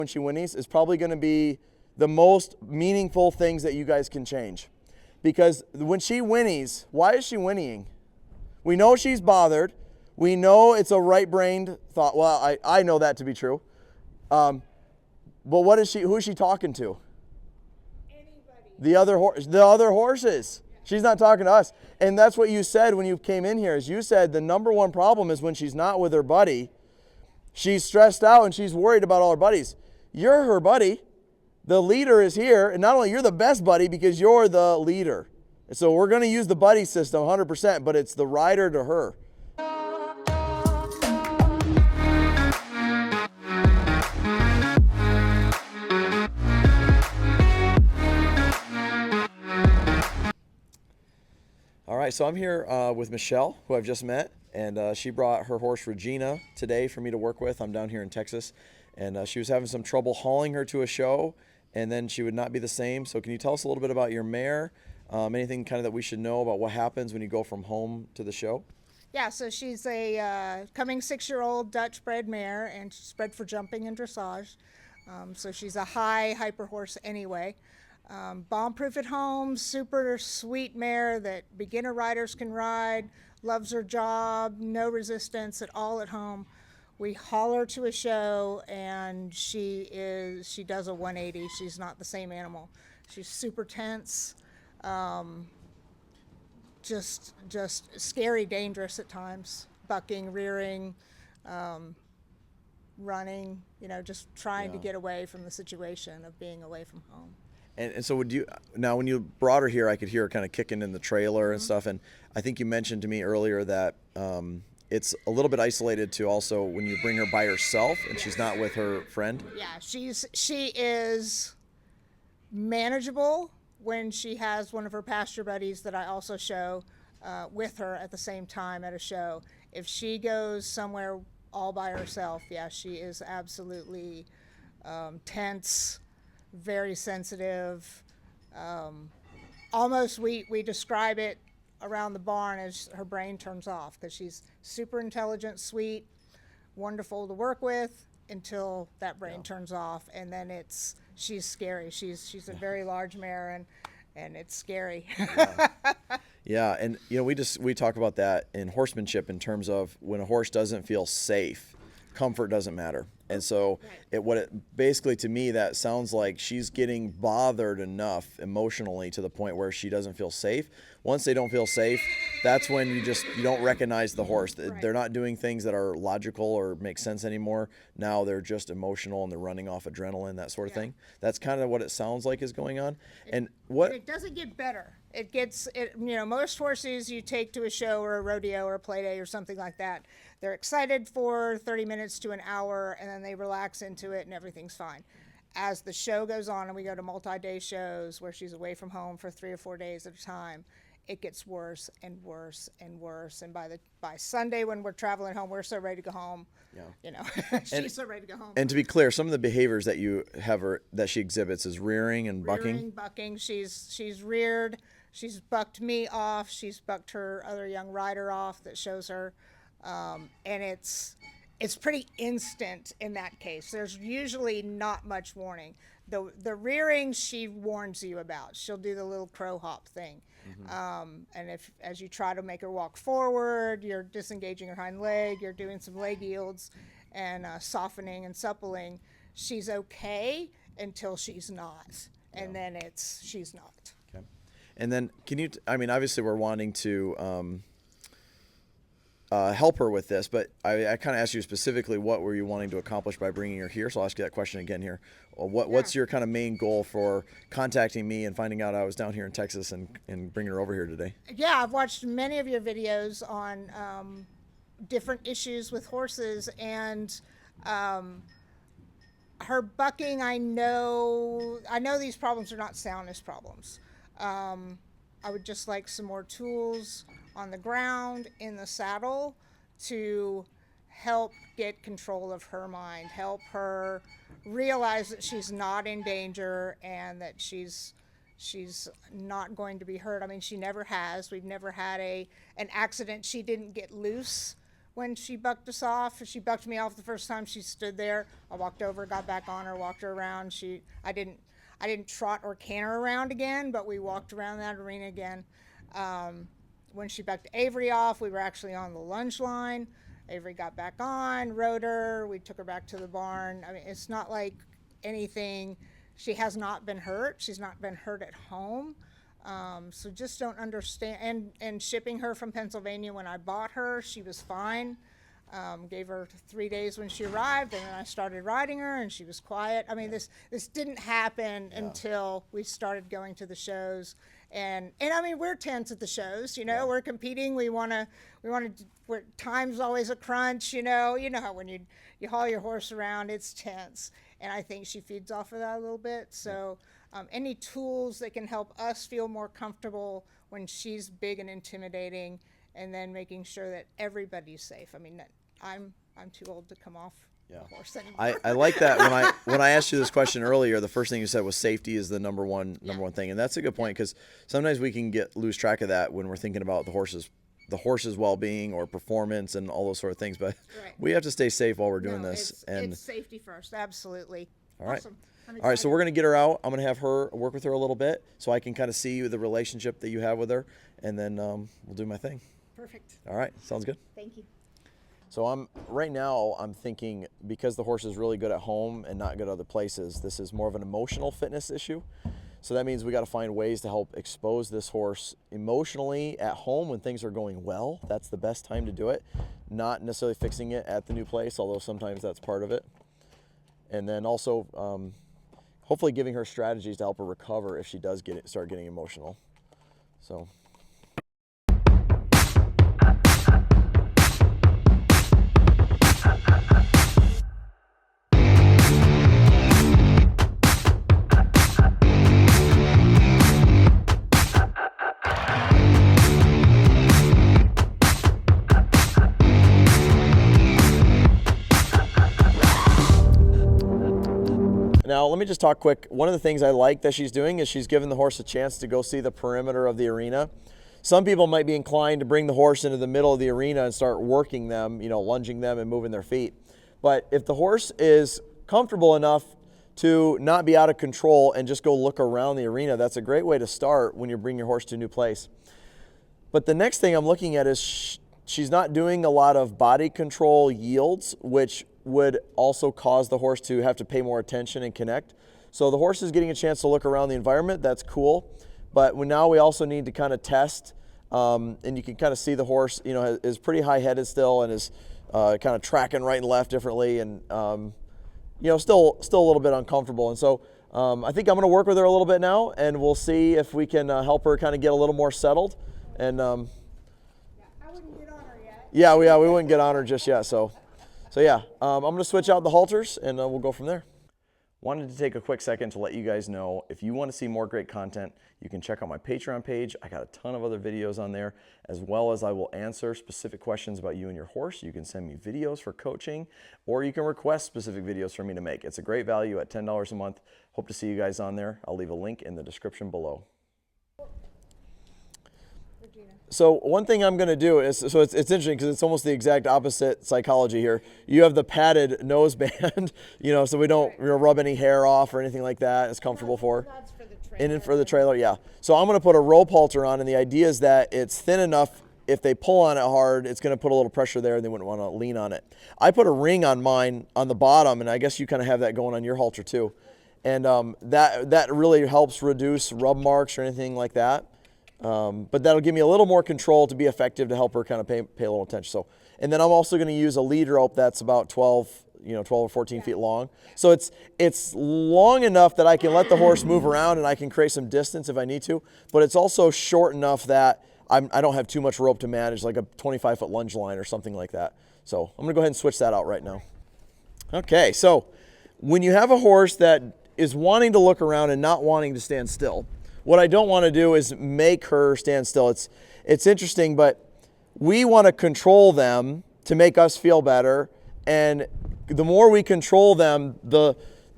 when she whinnies is probably going to be the most meaningful things that you guys can change. Because when she whinnies, why is she whinnying? We know she's bothered. We know it's a right-brained thought. Well, I know that to be true. But what is she? Who is she talking to? Anybody. The other horses. She's not talking to us. And that's what you said when you came in here. Is you said the number one problem is when she's not with her buddy, she's stressed out and she's worried about all her buddies. You're her buddy. The leader is here, and not only you're the best buddy because you're the leader. So we're going to use the buddy system 100%, but it's the rider to her. All right, so I'm here with Michelle, who I've just met, and she brought her horse Regina today for me to work with. I'm down here in Texas, and she was having some trouble hauling her to a show, and then she would not be the same. So can you tell us a little bit about your mare? Anything kind of that we should know about what happens when you go from home to the show? Yeah, so she's a coming 6-year-old Dutch bred mare, and she's bred for jumping and dressage. So she's a high hyper horse anyway. Bomb-proof at home, super sweet mare that beginner riders can ride, loves her job, no resistance at all at home. We haul her to a show and she does a 180. She's not the same animal. She's super tense, just scary, dangerous at times, bucking, rearing, running, just trying to get away from the situation of being away from home. And so when you brought her here, I could hear her kind of kicking in the trailer and stuff. And I think you mentioned to me earlier that it's a little bit isolated to also when you bring her by herself and she's not with her friend. Yeah, she is manageable when she has one of her pasture buddies that I also show with her at the same time at a show. If she goes somewhere all by herself, yeah, she is absolutely tense, very sensitive. Almost we describe it around the barn as her brain turns off, because she's super intelligent, sweet, wonderful to work with until that brain turns off, and then she's scary. She's a very large mare, and it's scary. Yeah, and we talk about that in horsemanship in terms of when a horse doesn't feel safe, comfort doesn't matter. And so basically to me that sounds like she's getting bothered enough emotionally to the point where she doesn't feel safe. Once they don't feel safe, that's when you don't recognize the horse. Right. They're not doing things that are logical or make sense anymore. Now they're just emotional and they're running off adrenaline, that sort of thing. That's kind of what it sounds like is going on. And it doesn't get better. Most horses you take to a show or a rodeo or a play day or something like that, they're excited for 30 minutes to an hour and then they relax into it and everything's fine. As the show goes on and we go to multi-day shows where she's away from home for 3 or 4 days at a time, it gets worse and worse and worse. And by Sunday when we're traveling home, we're so ready to go home. Yeah. She's so ready to go home. And to be clear, some of the behaviors that you have that she exhibits is rearing and bucking. Rearing, bucking. She's reared. She's bucked me off. She's bucked her other young rider off that shows her. And it's pretty instant in that case. There's usually not much warning. The rearing she warns you about. She'll do the little crow hop thing. Mm-hmm. And as you try to make her walk forward, you're disengaging her hind leg, you're doing some leg yields and softening and suppling. She's okay until she's not. And then she's not. Okay. And then obviously we're wanting to help her with this, but I kind of asked you specifically what were you wanting to accomplish by bringing her here, so I'll ask you that question again here. What's your kind of main goal for contacting me and finding out I was down here in Texas and bringing her over here today? Yeah, I've watched many of your videos on different issues with horses, and her bucking, I know these problems are not soundness problems. I would just like some more tools on the ground, in the saddle, to help get control of her mind, help her realize that she's not in danger and that she's not going to be hurt. I mean, she never has. We've never had an accident she didn't get loose when she bucked us off. She bucked me off the first time. She stood there. I walked over, got back on her, walked her around. I didn't trot or canter around again, but we walked around that arena again. When she bucked Avery off, we were actually on the lunge line. Avery got back on, rode her. We took her back to the barn. I mean, it's not like anything. She has not been hurt. She's not been hurt at home. So just don't understand. And shipping her from Pennsylvania, when I bought her, she was fine. Gave her 3 days when she arrived, and then I started riding her, and she was quiet. I mean, this didn't happen until we started going to the shows, and I mean, we're tense at the shows. You know, we're competing. We want to. Time's always a crunch. You know how when you haul your horse around, it's tense, and I think she feeds off of that a little bit. So, any tools that can help us feel more comfortable when she's big and intimidating, and then making sure that everybody's safe. I mean, I'm too old to come off the horse anymore. I like that. When I asked you this question earlier, the first thing you said was safety is the number one thing, and that's a good point, because sometimes we can lose track of that when we're thinking about the horse's well-being or performance and all those sort of things. But we have to stay safe while we're doing this. It's safety first, absolutely. All right. Awesome. All right, so we're going to get her out. I'm going to have her work with her a little bit so I can kind of see the relationship that you have with her, and then we'll do my thing. Perfect. All right, sounds good. Thank you. So right now I'm thinking, because the horse is really good at home and not good other places, this is more of an emotional fitness issue. So that means we got to find ways to help expose this horse emotionally at home when things are going well. That's the best time to do it. Not necessarily fixing it at the new place, although sometimes that's part of it. And then also hopefully giving her strategies to help her recover if she does start getting emotional. So. Now, let me just talk quick. One of the things I like that she's doing is she's giving the horse a chance to go see the perimeter of the arena. Some people might be inclined to bring the horse into the middle of the arena and start working them, lunging them and moving their feet. But if the horse is comfortable enough to not be out of control and just go look around the arena, that's a great way to start when you bring your horse to a new place. But the next thing I'm looking at is she's not doing a lot of body control yields, which would also cause the horse to have to pay more attention and connect. So the horse is getting a chance to look around the environment. That's cool. But now we also need to kind of test, and you can kind of see the horse, is pretty high-headed still and is kind of tracking right and left differently, and still a little bit uncomfortable. And so I think I'm going to work with her a little bit now, and we'll see if we can help her kind of get a little more settled. And I wouldn't get on her yet. Yeah, we wouldn't get on her just yet. So yeah, I'm going to switch out the halters, and we'll go from there. Wanted to take a quick second to let you guys know, if you want to see more great content, you can check out my Patreon page. I got a ton of other videos on there, as well as I will answer specific questions about you and your horse. You can send me videos for coaching, or you can request specific videos for me to make. It's a great value at $10 a month. Hope to see you guys on there. I'll leave a link in the description below. So one thing I'm going to do is, so it's interesting because it's almost the exact opposite psychology here. You have the padded nose band, so we don't rub any hair off or anything like that. It's comfortable for her. That's for the trailer. And then for the trailer, yeah. So I'm going to put a rope halter on, and the idea is that it's thin enough, if they pull on it hard, it's going to put a little pressure there and they wouldn't want to lean on it. I put a ring on mine on the bottom, and I guess you kind of have that going on your halter too. And that really helps reduce rub marks or anything like that. But that'll give me a little more control to be effective to help her kind of pay a little attention. So, and then I'm also going to use a lead rope that's about 12 or 14 feet long. So it's long enough that I can let the horse move around and I can create some distance if I need to, but it's also short enough that I don't have too much rope to manage, like a 25-foot lunge line or something like that. So I'm going to go ahead and switch that out right now. Okay, so when you have a horse that is wanting to look around and not wanting to stand still, what I don't want to do is make her stand still. It's interesting, but we want to control them to make us feel better, and the more we control them,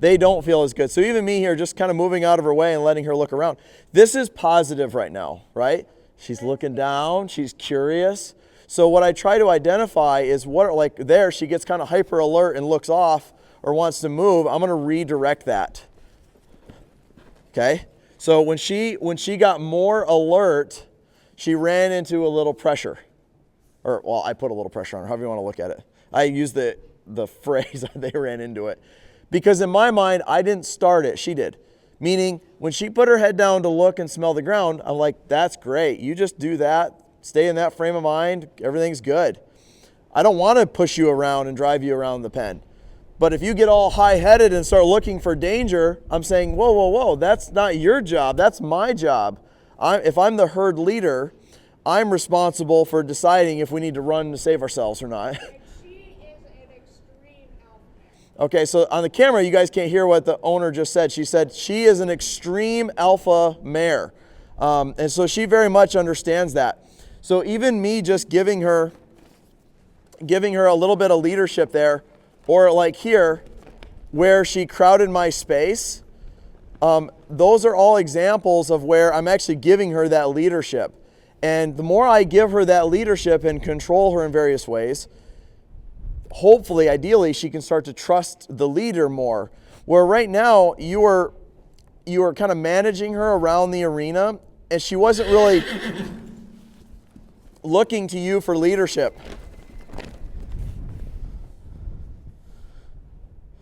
they don't feel as good. So even me here, just kind of moving out of her way and letting her look around. This is positive right now, right? She's looking down. She's curious. So what I try to identify is what, like there, she gets kind of hyper alert and looks off or wants to move. I'm going to redirect that. Okay? So when she got more alert, she ran into a little pressure. Or, well, I put a little pressure on her, however you want to look at it. I use the phrase, they ran into it. Because in my mind, I didn't start it, she did. Meaning, when she put her head down to look and smell the ground, I'm like, that's great. You just do that, stay in that frame of mind, everything's good. I don't want to push you around and drive you around the pen. But if you get all high-headed and start looking for danger, I'm saying, whoa, whoa, whoa, that's not your job, that's my job. If I'm the herd leader, I'm responsible for deciding if we need to run to save ourselves or not. She is an extreme alpha. Okay, so on the camera, you guys can't hear what the owner just said. She said she is an extreme alpha mare. And so she very much understands that. So even me just giving her a little bit of leadership there, or like here, where she crowded my space, those are all examples of where I'm actually giving her that leadership. And the more I give her that leadership and control her in various ways, hopefully, ideally, she can start to trust the leader more. Where right now, you are kind of managing her around the arena, and she wasn't really looking to you for leadership.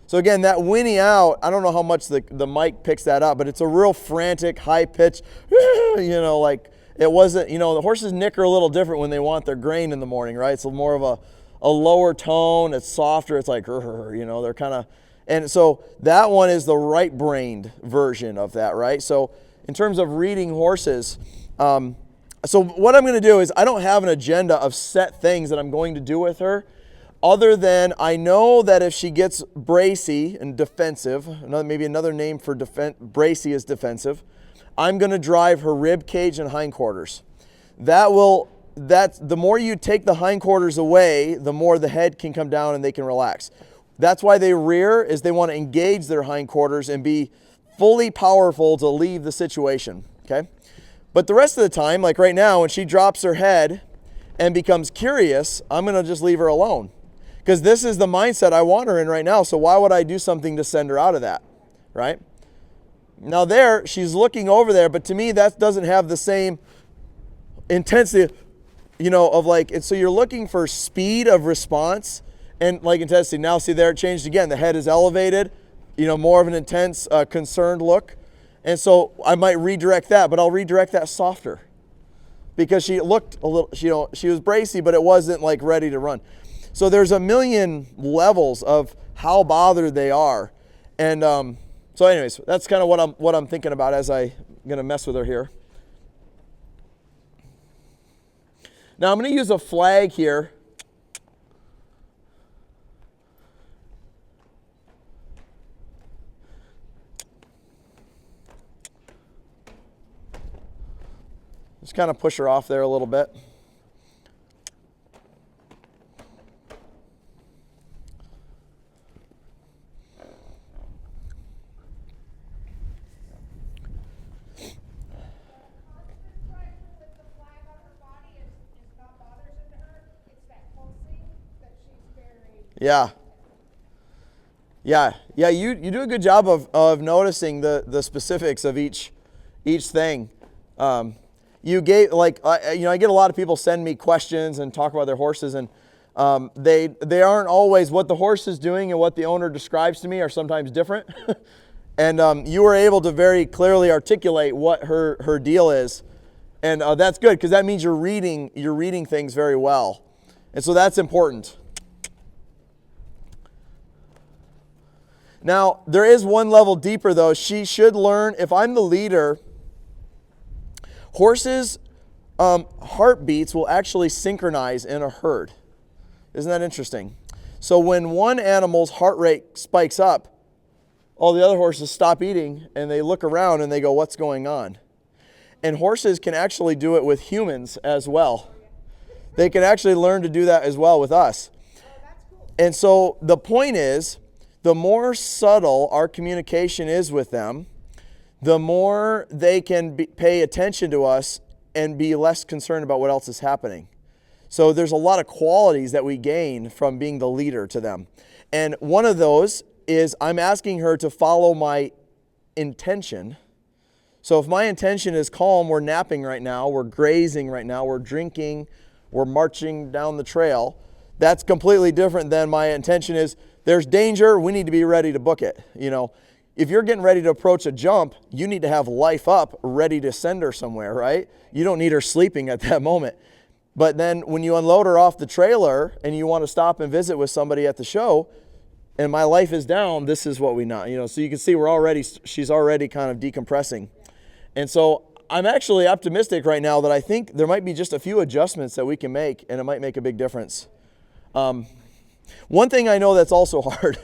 So again, that whinny out, I don't know how much the mic picks that up, but it's a real frantic, high pitch, like it wasn't, the horses nicker a little different when they want their grain in the morning, right? It's more of a lower tone, it's softer, it's like, they're kind of, and so that one is the right-brained version of that, right? So in terms of reading horses, so what I'm going to do is I don't have an agenda of set things that I'm going to do with her, other than I know that if she gets bracy and defensive, maybe another name for bracy is defensive, I'm going to drive her rib cage and hindquarters. That's the more you take the hindquarters away, the more the head can come down and they can relax. That's why they rear, is they want to engage their hindquarters and be fully powerful to leave the situation, okay? But the rest of the time, like right now, when she drops her head and becomes curious, I'm going to just leave her alone. Because this is the mindset I want her in right now, so why would I do something to send her out of that, right? Now there, she's looking over there, but to me, that doesn't have the same intensity, of like, and so you're looking for speed of response and like intensity. Now see there, it changed again. The head is elevated, more of an intense, concerned look. And so I might redirect that, but I'll redirect that softer. Because she looked a little, she was bracy, but it wasn't like ready to run. So there's a million levels of how bothered they are. And so anyways, that's kind of what I'm thinking about as I'm going to mess with her here. Now I'm going to use a flag here. Just kind of push her off there a little bit. Yeah. You do a good job of noticing the specifics of each thing. You gave I get a lot of people send me questions and talk about their horses, and they aren't always what the horse is doing and what the owner describes to me are sometimes different. And you were able to very clearly articulate what her deal is, and that's good because that means you're reading things very well, and so that's important. Now, there is one level deeper, though. She should learn, if I'm the leader, horses' heartbeats will actually synchronize in a herd. Isn't that interesting? So when one animal's heart rate spikes up, all the other horses stop eating, and they look around and they go, what's going on? And horses can actually do it with humans as well. They can actually learn to do that as well with us. And so the point is, the more subtle our communication is with them, the more they can pay attention to us and be less concerned about what else is happening. So there's a lot of qualities that we gain from being the leader to them. And one of those is I'm asking her to follow my intention. So if my intention is calm, we're napping right now, we're grazing right now, we're drinking, we're marching down the trail, that's completely different than my intention is there's danger, we need to be ready to book it. You know, if you're getting ready to approach a jump, you need to have life up, ready to send her somewhere, right? You don't need her sleeping at that moment. But then when you unload her off the trailer and you want to stop and visit with somebody at the show, and my life is down, this is what we know. You know, so you can see she's already kind of decompressing. And so I'm actually optimistic right now that I think there might be just a few adjustments that we can make, and it might make a big difference. One thing I know that's also hard,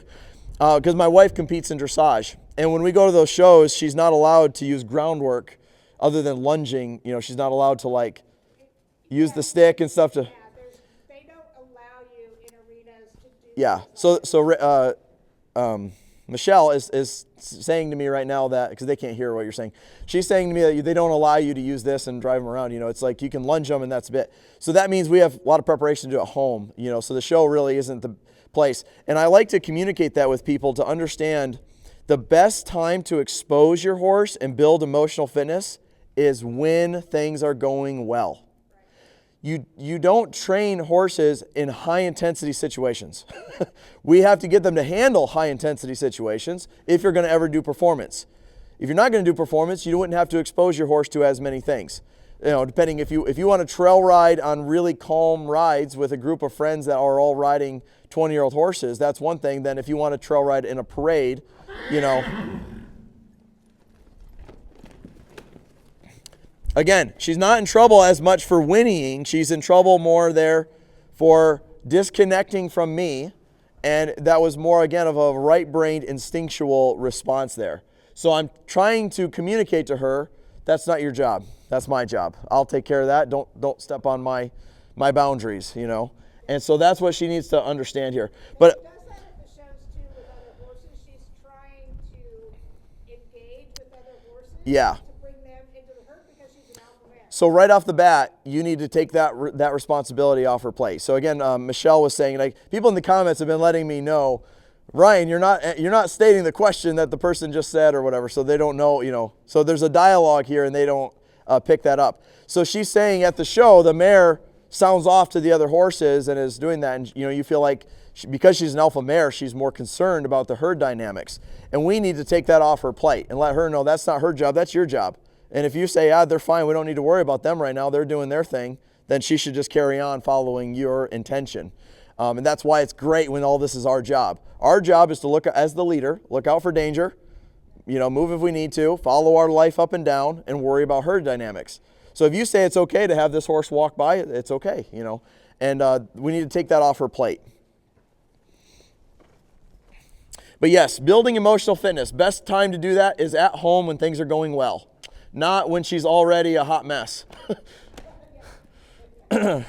because my wife competes in dressage, and when we go to those shows, she's not allowed to use groundwork other than lunging. You know, she's not allowed to like use the stick and stuff to. Yeah, they don't allow you in arenas to do. Yeah. So Michelle is saying to me right now that, because they can't hear what you're saying, she's saying to me that they don't allow you to use this and drive them around. You know, it's like you can lunge them and that's a bit. So that means we have a lot of preparation to do at home. You know, so the show really isn't the place. And I like to communicate that with people to understand the best time to expose your horse and build emotional fitness is when things are going well. You don't train horses in high intensity situations. We have to get them to handle high intensity situations if you're going to ever do performance. If you're not going to do performance, you wouldn't have to expose your horse to as many things. You know, depending if you want to trail ride on really calm rides with a group of friends that are all riding 20-year-old horses, that's one thing. Then if you want to trail ride in a parade, you know. Again, she's not in trouble as much for whinnying. She's in trouble more there for disconnecting from me. And that was more, again, of a right-brained instinctual response there. So I'm trying to communicate to her, that's not your job. That's my job. I'll take care of that. Don't step on my boundaries, you know. And so that's what she needs to understand here. But She does that at the shows too with other horses. She's trying to engage with other horses. yeah. To bring them into the herd because she's an alpha male. So right off the bat, you need to take that responsibility off her plate. So again, Michelle was saying, like, people in the comments have been letting me know, Ryan, you're not stating the question that the person just said or whatever, so they don't know, you know. So there's a dialogue here, and they don't pick that up. So she's saying at the show, the mare sounds off to the other horses and is doing that, and you know, you feel like because she's an alpha mare, she's more concerned about the herd dynamics, and we need to take that off her plate and let her know that's not her job, that's your job. And if you say, they're fine, we don't need to worry about them right now, they're doing their thing, then she should just carry on following your intention. And that's why it's great when all this is our job. Our job is to look, as the leader, look out for danger, you know, move if we need to, follow our life up and down, and worry about herd dynamics. So if you say it's okay to have this horse walk by, it's okay, you know. And we need to take that off her plate. But yes, building emotional fitness, best time to do that is at home when things are going well, not when she's already a hot mess. And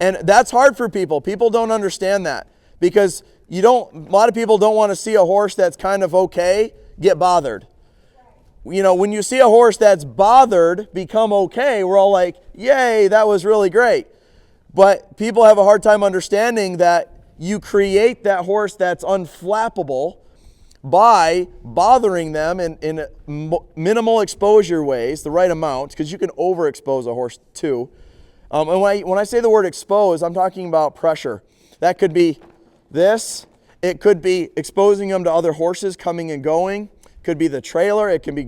that's hard for people. People don't understand that because a lot of people don't want to see a horse that's kind of okay get bothered. You know, when you see a horse that's bothered become okay, we're all like, yay, that was really great. But people have a hard time understanding that you create that horse that's unflappable by bothering them in minimal exposure ways, the right amount, because you can overexpose a horse too. And when I say the word expose, I'm talking about pressure. That could be this. It could be exposing them to other horses coming and going. It could be the trailer. It can be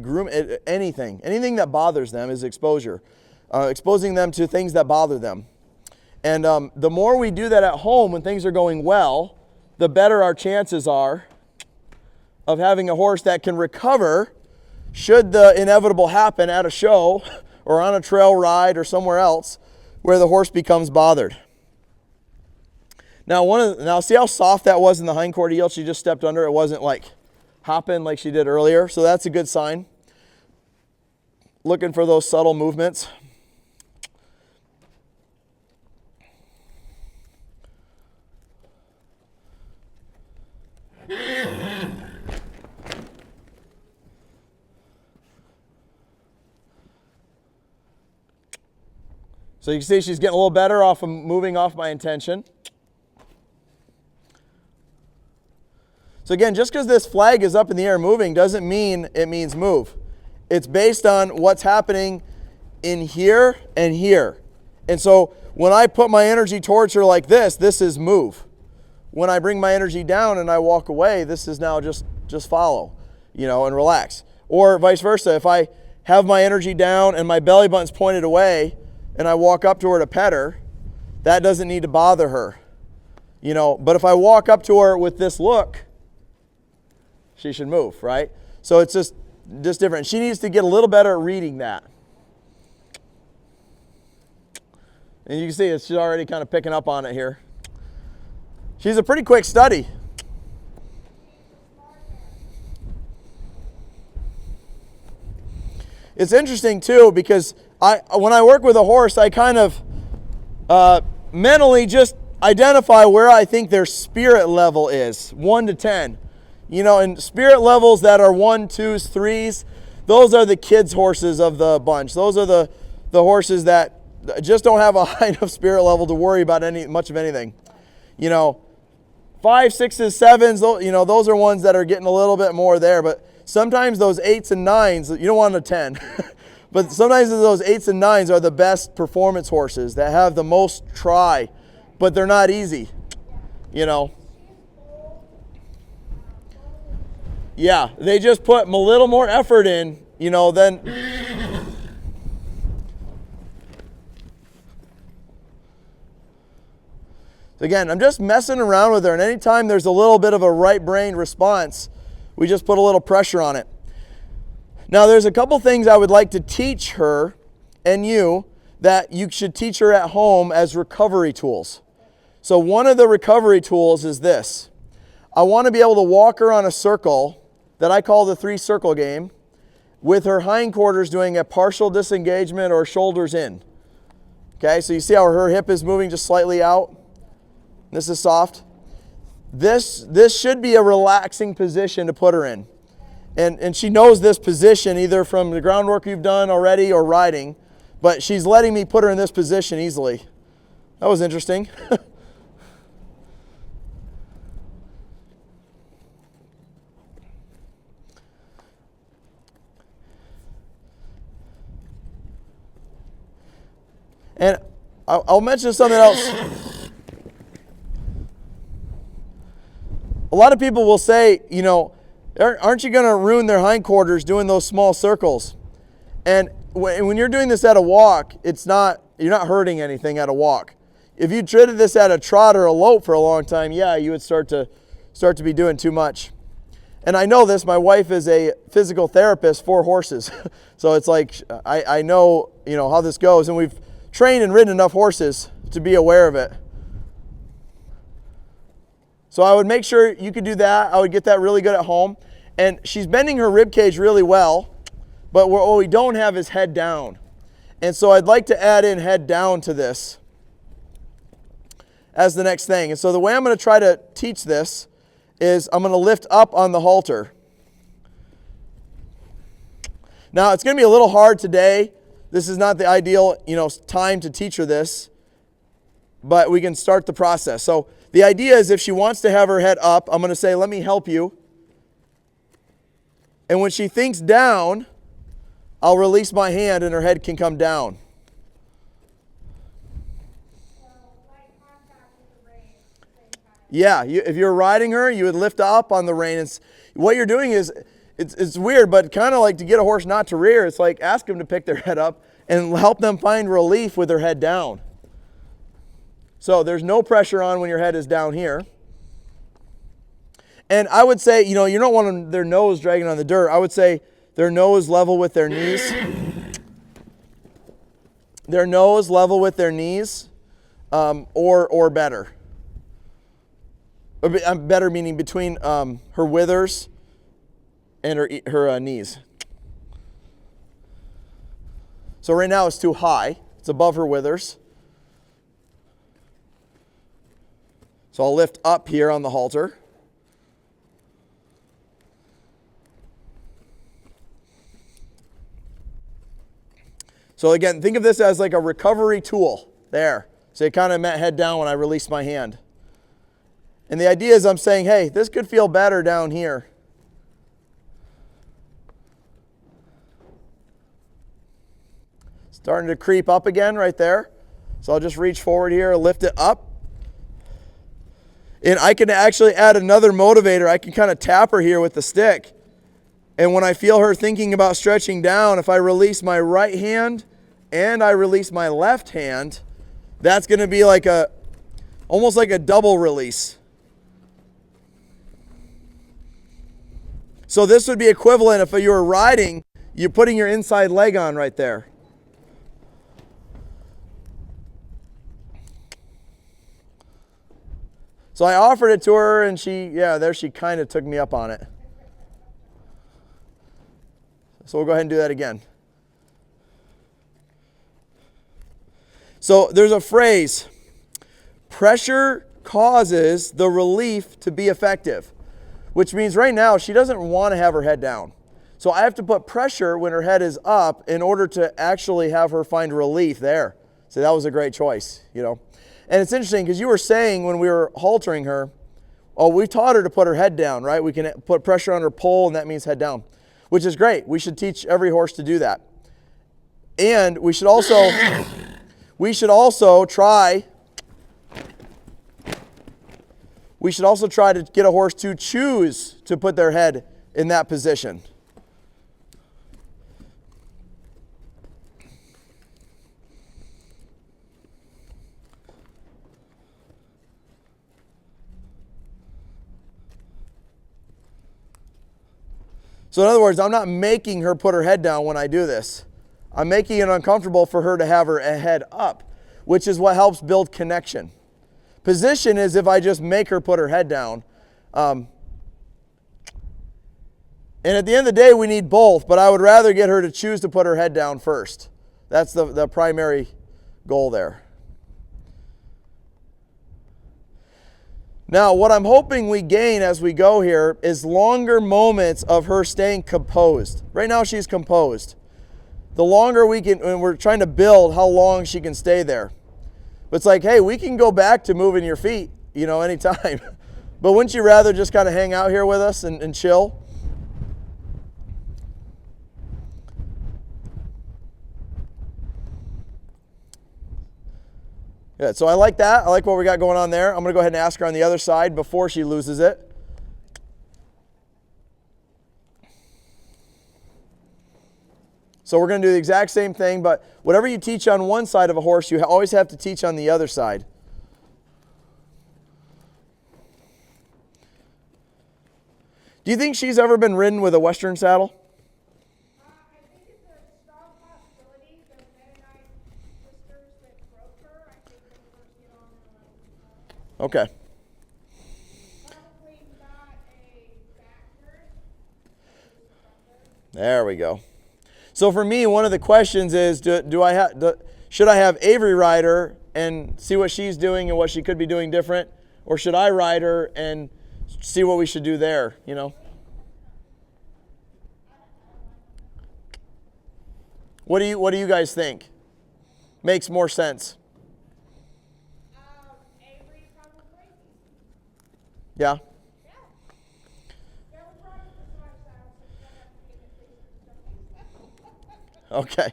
anything. Anything that bothers them is exposure. Exposing them to things that bother them. And the more we do that at home when things are going well, the better our chances are of having a horse that can recover should the inevitable happen at a show or on a trail ride or somewhere else where the horse becomes bothered. Now see how soft that was in the hindquarter heel? She just stepped under. It wasn't like hopping like she did earlier. So that's a good sign. Looking for those subtle movements. So you can see she's getting a little better off of moving off my intention. So again, just because this flag is up in the air moving doesn't mean it means move. It's based on what's happening in here and here. And so when I put my energy towards her like this is move. When I bring my energy down and I walk away, this is now just follow, and relax. Or vice versa. If I have my energy down and my belly button's pointed away and I walk up to her to pet her, that doesn't need to bother her. But if I walk up to her with this look, she should move, right? So it's just different. She needs to get a little better at reading that. And you can see she's already kind of picking up on it here. She's a pretty quick study. It's interesting too because when I work with a horse, I kind of mentally just identify where I think their spirit level is, 1 to 10. And spirit levels that are 1, 2s, 3s, those are the kids' horses of the bunch. Those are the horses that just don't have a high enough spirit level to worry about much of anything. 5s, 6s, 7s, those are ones that are getting a little bit more there. But sometimes those 8s and 9s, you don't want a 10. But sometimes those 8s and 9s are the best performance horses that have the most try, but they're not easy, Yeah, they just put a little more effort in, than... Again, I'm just messing around with her, and anytime there's a little bit of a right brain response, we just put a little pressure on it. Now, there's a couple things I would like to teach her and you that you should teach her at home as recovery tools. So one of the recovery tools is this. I want to be able to walk her on a circle that I call the 3-circle game with her hindquarters doing a partial disengagement or shoulders in. Okay, so you see how her hip is moving just slightly out? This is soft. This should be a relaxing position to put her in. And she knows this position either from the groundwork you've done already or riding, but she's letting me put her in this position easily. That was interesting. And I'll mention something else. A lot of people will say, aren't you going to ruin their hindquarters doing those small circles? And when you're doing this at a walk, you're not hurting anything at a walk. If you did this at a trot or a lope for a long time, yeah, you would start to be doing too much. And I know this. My wife is a physical therapist for horses, so it's like I know how this goes, and we've trained and ridden enough horses to be aware of it. So I would make sure you could do that. I would get that really good at home. And she's bending her rib cage really well, but what we don't have is head down. And so I'd like to add in head down to this as the next thing. And so the way I'm going to try to teach this is I'm going to lift up on the halter. Now it's going to be a little hard today. This is not the ideal, time to teach her this, but we can start the process. So the idea is if she wants to have her head up, I'm going to say, let me help you. And when she thinks down, I'll release my hand and her head can come down. Yeah, if you're riding her, you would lift up on the rein. What you're doing is, it's weird, but kind of like to get a horse not to rear, it's like ask them to pick their head up and help them find relief with their head down. So there's no pressure on when your head is down here. And I would say, you don't want their nose dragging on the dirt. I would say their nose level with their knees. Their nose level with their knees, or better. Better meaning between her withers and her knees. So right now it's too high. It's above her withers. So I'll lift up here on the halter. So again, think of this as like a recovery tool there. So it kind of met head down when I released my hand. And the idea is I'm saying, hey, this could feel better down here. Starting to creep up again right there. So I'll just reach forward here, lift it up. And I can actually add another motivator. I can kind of tap her here with the stick. And when I feel her thinking about stretching down, if I release my right hand and I release my left hand, that's going to be like almost like a double release. So this would be equivalent if you were riding, you're putting your inside leg on right there. So I offered it to her and she kind of took me up on it. So we'll go ahead and do that again. So there's a phrase, pressure causes the relief to be effective, which means right now she doesn't want to have her head down. So I have to put pressure when her head is up in order to actually have her find relief there. So that was a great choice, you know. And it's interesting because you were saying when we were haltering her, oh, we taught her to put her head down, right? We can put pressure on her pole and that means head down, which is great. We should teach every horse to do that. And we should also try to get a horse to choose to put their head in that position. So in other words, I'm not making her put her head down when I do this. I'm making it uncomfortable for her to have her head up, which is what helps build connection. Position is if I just make her put her head down. And at the end of the day, we need both, but I would rather get her to choose to put her head down first. That's the primary goal there. Now, what I'm hoping we gain as we go here is longer moments of her staying composed. Right now, she's composed. The longer we can, and we're trying to build how long she can stay there. But it's like, hey, we can go back to moving your feet, you know, anytime. But wouldn't you rather just kind of hang out here with us and chill? Good. So I like that. I like what we got going on there. I'm going to go ahead and ask her on the other side before she loses it. So we're going to do the exact same thing, but whatever you teach on one side of a horse, you always have to teach on the other side. Do you think she's ever been ridden with a Western saddle? I think it's a strong possibility. The Mennonite sisters that broke her, I think they first get on the Okay. probably not a backward. There we go. So for me, one of the questions is, should I have Avery ride her and see what she's doing and what she could be doing different, or should I ride her and see what we should do there? You know. What do you guys think? Makes more sense. Avery probably. Yeah. Okay. So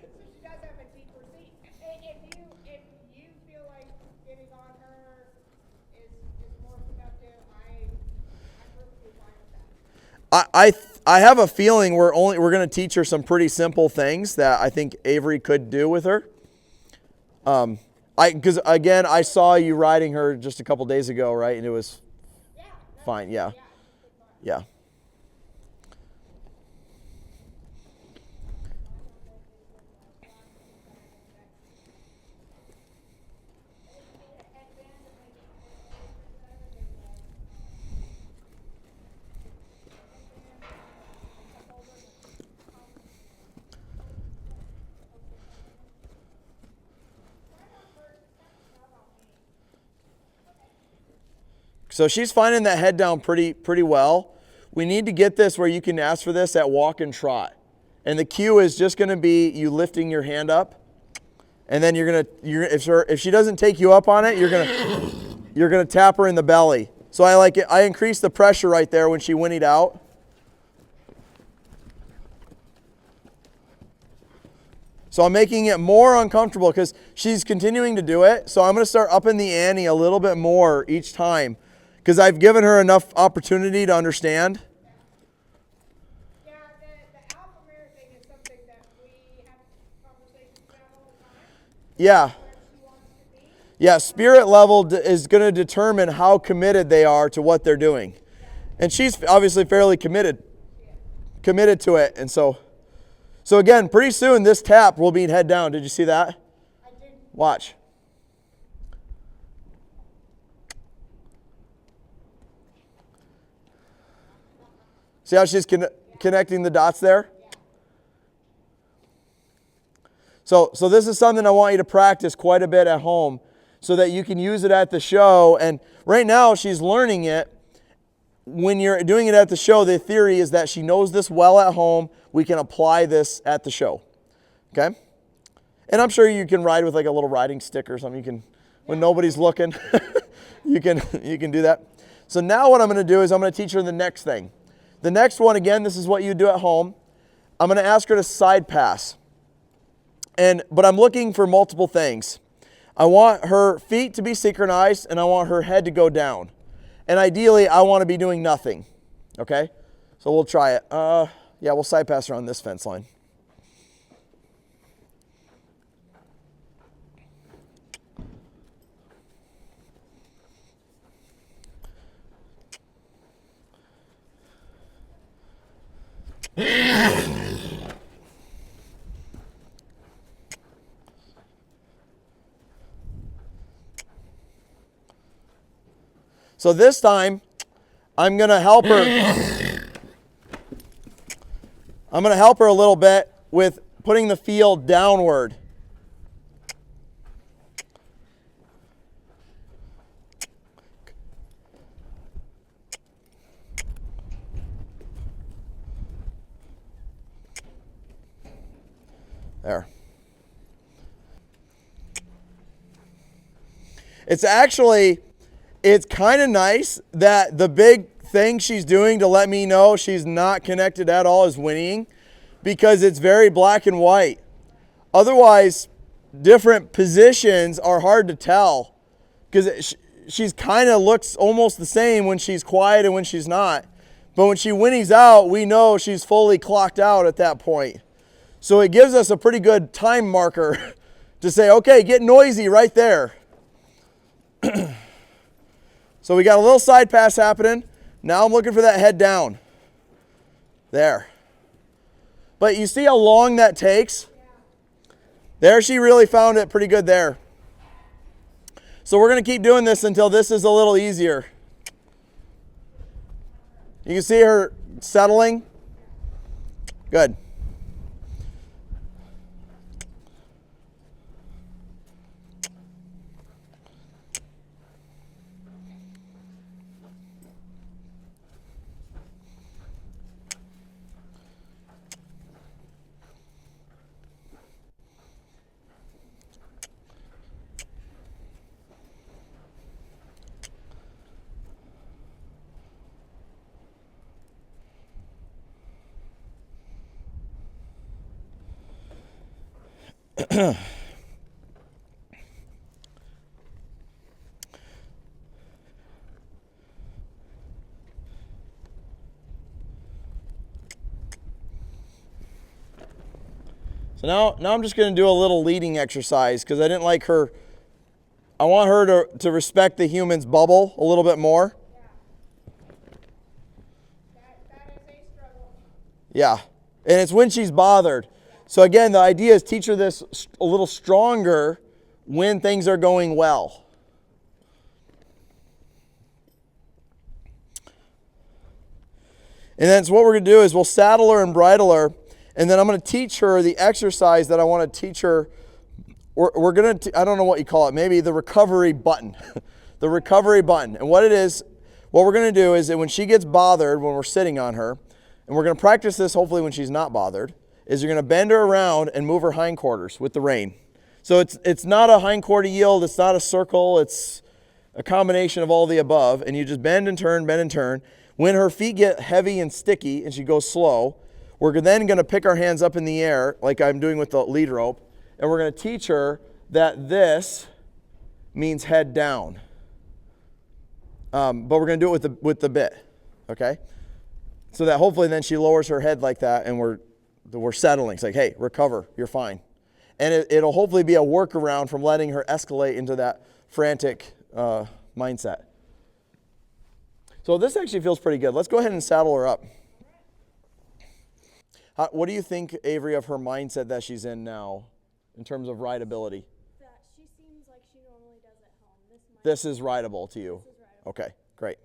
she does have a deeper seat. If you feel like getting on her is more productive, I'm perfectly fine with that. I have a feeling we're going to teach her some pretty simple things that I think Avery could do with her. Because again, I saw you riding her just a couple days ago, right? And it was fine. Yeah. Yeah. So she's finding that head down pretty well. We need to get this where you can ask for this at walk and trot. And the cue is just going to be you lifting your hand up. And then if she doesn't take you up on it, you're going to tap her in the belly. So I increase the pressure right there when she whinnied out. So I'm making it more uncomfortable because she's continuing to do it. So I'm going to start upping the ante a little bit more each time because I've given her enough opportunity to understand. Yeah, the alpha mare thing is something that we have conversations about all the time. Yeah. Where she wants to be. Yeah, spirit level is going to determine how committed they are to what they're doing. And she's obviously fairly committed to it. And so again, pretty soon this tap will be head down. Did you see that? I did. Watch. See how she's connecting the dots there? So this is something I want you to practice quite a bit at home so that you can use it at the show. And right now she's learning it. When you're doing it at the show, the theory is that she knows this well at home. We can apply this at the show. Okay? And I'm sure you can ride with like a little riding stick or something. You can, when nobody's looking, you can do that. So now what I'm going to do is I'm going to teach her the next thing. The next one, again, this is what you do at home. I'm going to ask her to side pass. But I'm looking for multiple things. I want her feet to be synchronized and I want her head to go down. And ideally, I want to be doing nothing. Okay? So we'll try it. Yeah, we'll side pass her on this fence line. So this time, I'm going to help her. I'm going to help her a little bit with putting the field downward. There. It's kind of nice that the big thing she's doing to let me know she's not connected at all is whinnying, because it's very black and white. Otherwise, different positions are hard to tell because she's kind of looks almost the same when she's quiet and when she's not. But when she whinnies out, we know she's fully clocked out at that point. So it gives us a pretty good time marker to say, okay, get noisy right there. So we got a little side pass happening. Now I'm looking for that head down. There. But you see how long that takes? There, she really found it pretty good there. So we're going to keep doing this until this is a little easier. You can see her settling. Good. So now I'm just going to do a little leading exercise because I didn't like her. I want her to respect the human's bubble a little bit more. That is a struggle. Yeah, and it's when she's bothered. So again, the idea is teach her this a little stronger when things are going well. And then so what we're going to do is we'll saddle her and bridle her, and then I'm going to teach her the exercise that I want to teach her. We're going to, I don't know what you call it, maybe the recovery button. The recovery button. And what it is, what we're going to do is that when she gets bothered, when we're sitting on her, and we're going to practice this hopefully when she's not bothered, is you're going to bend her around and move her hindquarters with the rein. So it's not a hindquarter yield, it's not a circle, it's a combination of all the above, and you just bend and turn, bend and turn. When her feet get heavy and sticky and she goes slow, we're then going to pick our hands up in the air like I'm doing with the lead rope, and we're going to teach her that this means head down. But we're going to do it with the bit, okay? So that hopefully then she lowers her head like that, and we're settling. It's like, hey, recover, you're fine. And it'll hopefully be a workaround from letting her escalate into that frantic mindset. So this actually feels pretty good. Let's go ahead and saddle her up. What do you think, Avery, of her mindset that she's in now in terms of rideability? That she seems like she normally does at home. This is rideable to you? This is rideable. Okay, great.